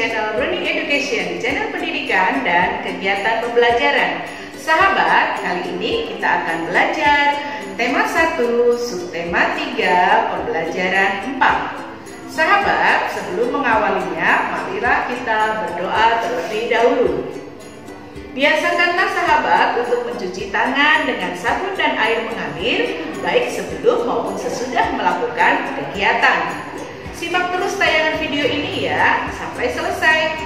channel Learning Education, channel pendidikan dan kegiatan pembelajaran. Sahabat, kali ini kita akan belajar tema 1, subtema 3, pembelajaran 4. Sahabat, sebelum mengawalinya, marilah kita berdoa terlebih dahulu. Biasakanlah sahabat untuk mencuci tangan dengan sabun dan air mengalir, baik sebelum maupun sesudah melakukan kegiatan. Simak terus tayangan video ini ya, sampai selesai.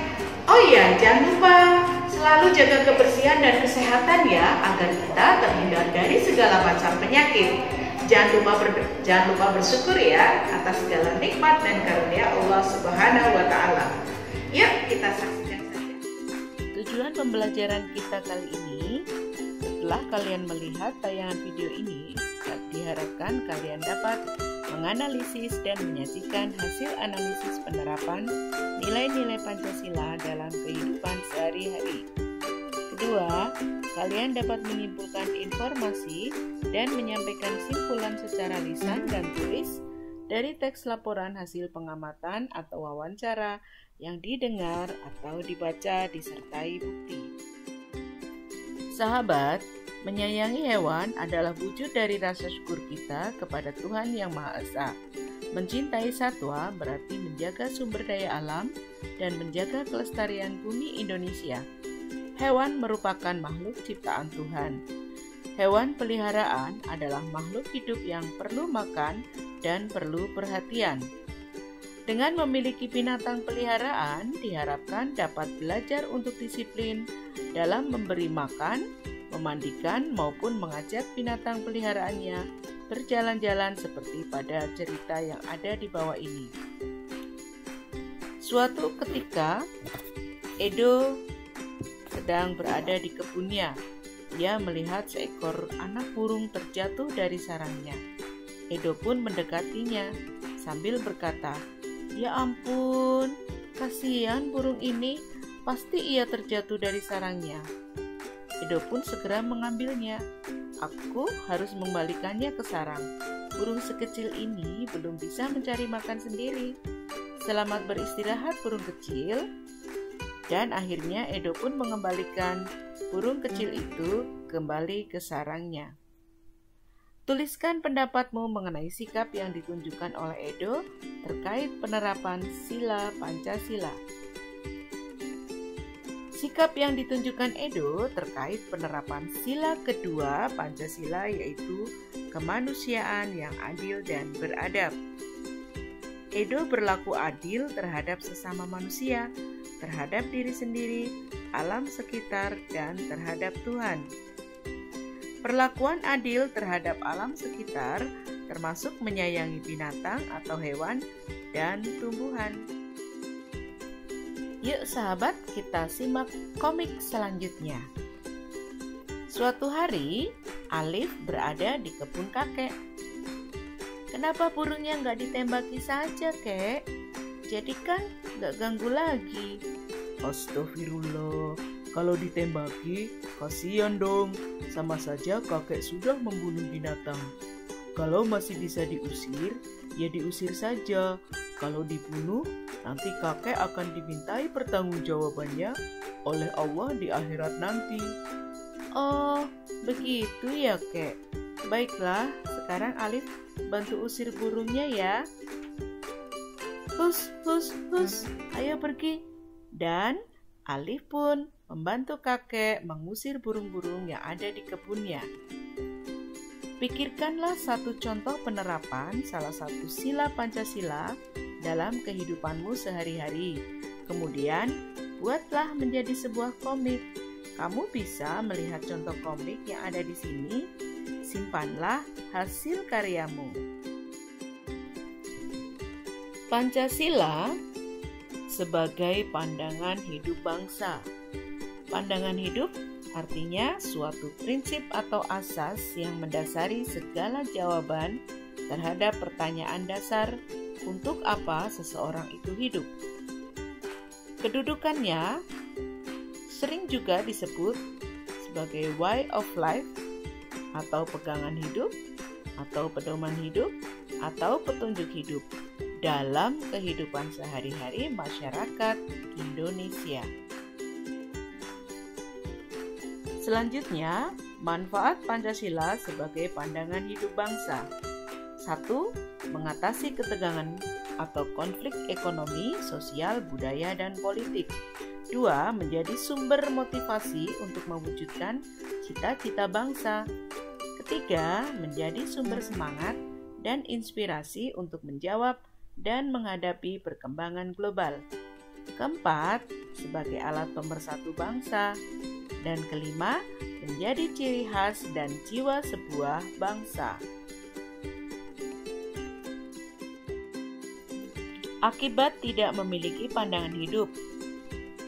Oh iya, jangan lupa selalu jaga kebersihan dan kesehatan ya, agar kita terhindar dari segala macam penyakit. Jangan lupa bersyukur ya atas segala nikmat dan karunia Allah Subhanahu wa Ta'ala. Yuk kita saksikan saja. Tujuan pembelajaran kita kali ini, setelah kalian melihat tayangan video ini, diharapkan kalian dapat menganalisis dan menyajikan hasil analisis penerapan nilai-nilai Pancasila dalam kehidupan sehari-hari. Kedua, kalian dapat menyimpulkan informasi dan menyampaikan simpulan secara lisan dan tulis dari teks laporan hasil pengamatan atau wawancara yang didengar atau dibaca disertai bukti. Sahabat, menyayangi hewan adalah wujud dari rasa syukur kita kepada Tuhan Yang Maha Esa. Mencintai satwa berarti menjaga sumber daya alam dan menjaga kelestarian bumi Indonesia. Hewan merupakan makhluk ciptaan Tuhan. Hewan peliharaan adalah makhluk hidup yang perlu makan dan perlu perhatian. Dengan memiliki binatang peliharaan, diharapkan dapat belajar untuk disiplin dalam memberi makan, memandikan maupun mengajak binatang peliharaannya berjalan-jalan seperti pada cerita yang ada di bawah ini. Suatu ketika, Edo sedang berada di kebunnya. Ia melihat seekor anak burung terjatuh dari sarangnya. Edo pun mendekatinya sambil berkata, "Ya ampun, kasihan burung ini, pasti ia terjatuh dari sarangnya." Edo pun segera mengambilnya. "Aku harus mengembalikannya ke sarang. Burung sekecil ini belum bisa mencari makan sendiri. Selamat beristirahat burung kecil." Dan akhirnya Edo pun mengembalikan burung kecil itu kembali ke sarangnya. Tuliskan pendapatmu mengenai sikap yang ditunjukkan oleh Edo terkait penerapan sila Pancasila. Sikap yang ditunjukkan Edo terkait penerapan sila kedua Pancasila yaitu kemanusiaan yang adil dan beradab. Edo berlaku adil terhadap sesama manusia, terhadap diri sendiri, alam sekitar, dan terhadap Tuhan. Perlakuan adil terhadap alam sekitar termasuk menyayangi binatang atau hewan dan tumbuhan. Yuk sahabat, kita simak komik selanjutnya. Suatu hari, Alif berada di kebun kakek. "Kenapa burungnya nggak ditembaki saja, kek? Jadi kan nggak ganggu lagi." "Astagfirullah, kalau ditembaki, kasihan dong. Sama saja kakek sudah membunuh binatang. Kalau masih bisa diusir, ya diusir saja. Kalau dibunuh, nanti kakek akan dimintai pertanggungjawabannya oleh Allah di akhirat nanti." "Oh, begitu ya, kek. Baiklah, sekarang Alif bantu usir burungnya ya." "Hus, hus, hus, ayo pergi." Dan Alif pun membantu kakek mengusir burung-burung yang ada di kebunnya. Pikirkanlah satu contoh penerapan salah satu sila Pancasila dalam kehidupanmu sehari-hari. Kemudian, buatlah menjadi sebuah komik. Kamu bisa melihat contoh komik yang ada di sini. Simpanlah hasil karyamu. Pancasila sebagai pandangan hidup bangsa. Pandangan hidup artinya suatu prinsip atau asas yang mendasari segala jawaban terhadap pertanyaan dasar untuk apa seseorang itu hidup. Kedudukannya sering juga disebut sebagai way of life atau pegangan hidup atau pedoman hidup atau petunjuk hidup. dalam kehidupan sehari-hari masyarakat Indonesia. Selanjutnya, manfaat Pancasila sebagai pandangan hidup bangsa. 1. Mengatasi ketegangan atau konflik ekonomi, sosial, budaya, dan politik. 2. Menjadi sumber motivasi untuk mewujudkan cita-cita bangsa. Ketiga, menjadi sumber semangat dan inspirasi untuk menjawab dan menghadapi perkembangan global. Keempat, sebagai alat pemersatu bangsa. Dan kelima, menjadi ciri khas dan jiwa sebuah bangsa. Akibat tidak memiliki pandangan hidup,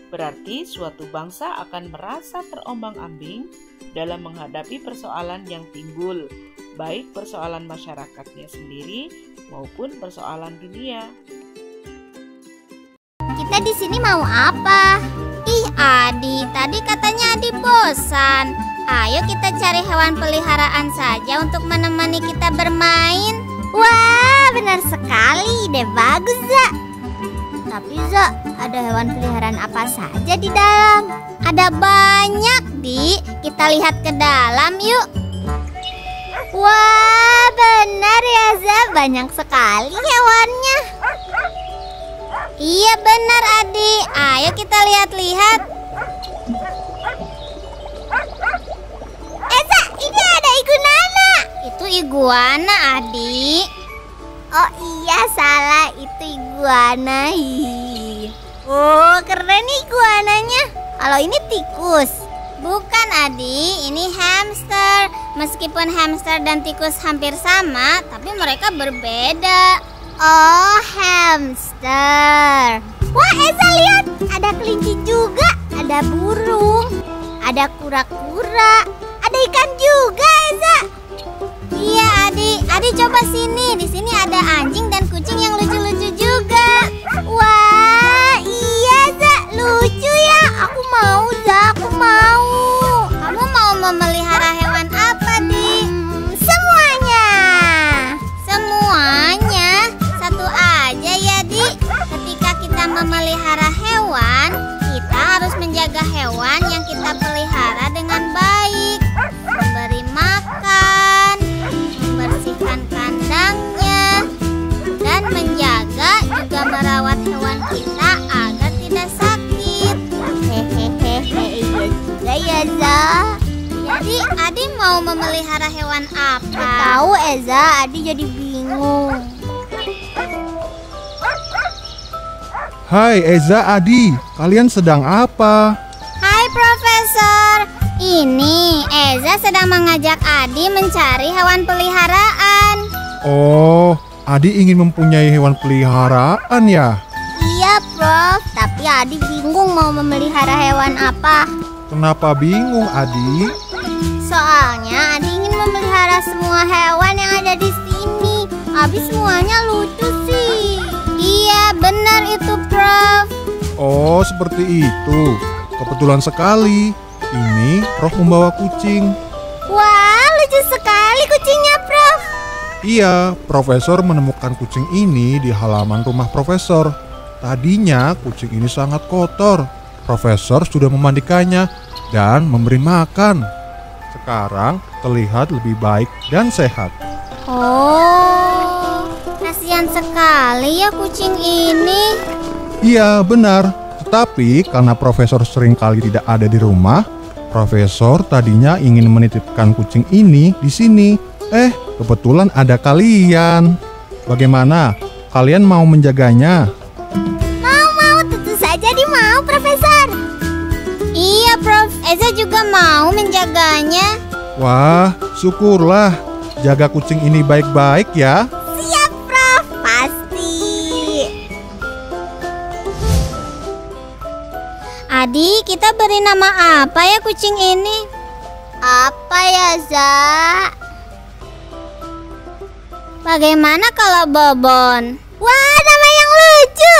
berarti suatu bangsa akan merasa terombang-ambing dalam menghadapi persoalan yang timbul, baik persoalan masyarakatnya sendiri maupun persoalan dunia. Kita di sini mau apa? Ih, Adi, tadi katanya Adi bosan. Ayo kita cari hewan peliharaan saja untuk menemani kita bermain. Wah, benar sekali, ide bagus, Za. Tapi Za, ada hewan peliharaan apa saja di dalam? Ada banyak, Di. Kita lihat ke dalam yuk. Wah, benar ya, Za. Banyak sekali hewannya. Iya benar, Adi. Ayo kita lihat-lihat. Za, ini ada iguana. Itu iguana, Adi. Oh iya, salah. Itu iguana. Oh, keren iguananya. Kalau ini tikus. Bukan, Adi. Ini hamster. Meskipun hamster dan tikus hampir sama, tapi mereka berbeda. Oh, hamster. Wah, Eza lihat, ada kelinci juga, ada burung, ada kura-kura, ada ikan juga, Eza. Iya, Adi coba sini. Di sini ada anjing dan kucing yang lucu-lucu juga. Wah, iya, Za, lucu ya. Aku mau, Za, aku mau. Kamu mau memelihara hewan apa, Di? Semuanya. Semuanya? Satu aja ya, Di. Ketika kita memelihara hewan, kita harus menjaga hewan yang kita pelihara dengan baik. Memberi makan, membersihkan kandangnya, dan menjaga juga merawat hewan kita agar tidak sakit. Hehehe, iya juga ya, Za. Jadi Adi mau memelihara hewan apa? Tahu, Eza, Adi jadi bingung. Hai Eza, Adi, kalian sedang apa? Hai Profesor, ini Eza sedang mengajak Adi mencari hewan peliharaan. Oh, Adi ingin mempunyai hewan peliharaan ya? Iya Prof, tapi Adi bingung mau memelihara hewan apa. Kenapa bingung, Adi? Soalnya Adi ingin memelihara semua hewan yang ada di sini. Habis semuanya lucu sih. Iya, benar itu, Prof. Oh, seperti itu. Kebetulan sekali. Ini Prof membawa kucing. Wah, lucu sekali kucingnya, Prof. Iya, Profesor menemukan kucing ini di halaman rumah Profesor. Tadinya kucing ini sangat kotor. Profesor sudah memandikannya dan memberi makan. Sekarang terlihat lebih baik dan sehat. Oh, kasihan sekali ya kucing ini. Iya, benar. Tetapi karena Profesor seringkali tidak ada di rumah, Profesor tadinya ingin menitipkan kucing ini di sini. Kebetulan ada kalian. Bagaimana? Kalian mau menjaganya? Mau, tentu saja mau, Profesor. Iya, Prof. Eza juga mau menjaganya. Wah, syukurlah. Jaga kucing ini baik-baik ya. Siap, Prof. Pasti. Adi, kita beri nama apa ya kucing ini? Apa ya, Za? Bagaimana kalau Bobon? Wah, nama yang lucu.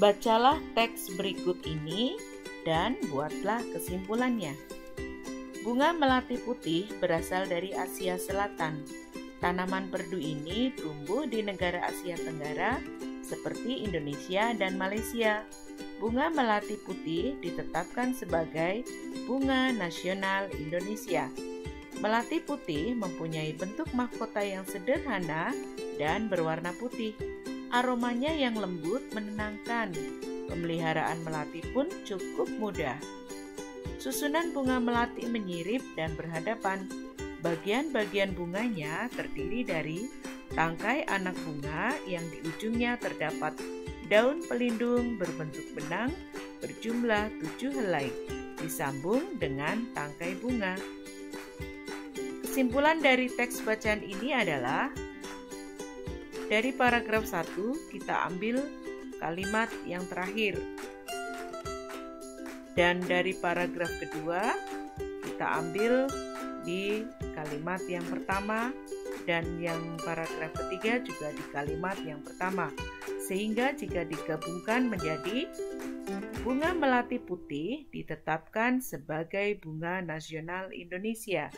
Bacalah teks berikut ini dan buatlah kesimpulannya. Bunga melati putih berasal dari Asia Selatan. Tanaman perdu ini tumbuh di negara Asia Tenggara seperti Indonesia dan Malaysia. Bunga melati putih ditetapkan sebagai bunga nasional Indonesia. Melati putih mempunyai bentuk mahkota yang sederhana dan berwarna putih. Aromanya yang lembut menenangkan. Pemeliharaan melati pun cukup mudah. Susunan bunga melati menyirip dan berhadapan. Bagian-bagian bunganya terdiri dari tangkai anak bunga yang di ujungnya terdapat daun pelindung berbentuk benang berjumlah 7 helai, disambung dengan tangkai bunga. Kesimpulan dari teks bacaan ini adalah dari paragraf 1 kita ambil kalimat yang terakhir. Dan dari paragraf kedua kita ambil di kalimat yang pertama dan yang paragraf ketiga juga di kalimat yang pertama. Sehingga jika digabungkan menjadi bunga melati putih ditetapkan sebagai bunga nasional Indonesia.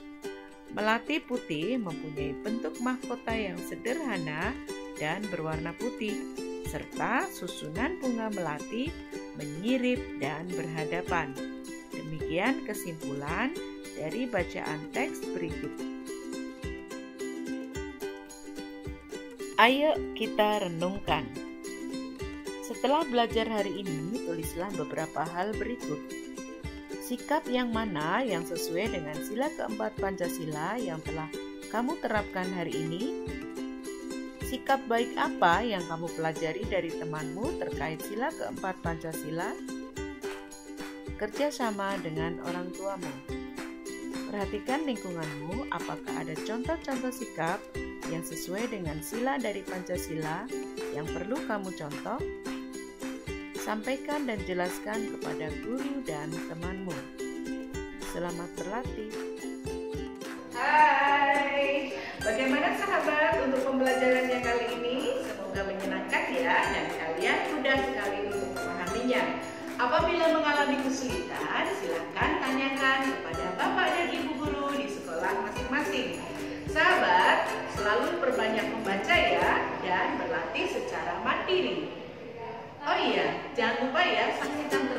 Melati putih mempunyai bentuk mahkota yang sederhana dan berwarna putih, serta susunan bunga melati menyirip dan berhadapan. Demikian kesimpulan dari bacaan teks berikut. Ayo kita renungkan. Setelah belajar hari ini, tulislah beberapa hal berikut. Sikap yang mana yang sesuai dengan sila keempat Pancasila yang telah kamu terapkan hari ini? Sikap baik apa yang kamu pelajari dari temanmu terkait sila keempat Pancasila? Kerjasama dengan orang tuamu. Perhatikan lingkunganmu, apakah ada contoh-contoh sikap yang sesuai dengan sila dari Pancasila yang perlu kamu contoh? Sampaikan dan jelaskan kepada guru dan temanmu. Selamat berlatih. Hai, bagaimana sahabat untuk pembelajarannya kali ini? Semoga menyenangkan ya, dan kalian mudah sekali untuk memahaminya. Apabila mengalami kesulitan, silakan tanyakan kepada Bapak dan Ibu guru di sekolah masing-masing. Sahabat, selalu perbanyak membaca ya, dan berlatih secara mandiri. Oh iya, jangan lupa ya, saksikan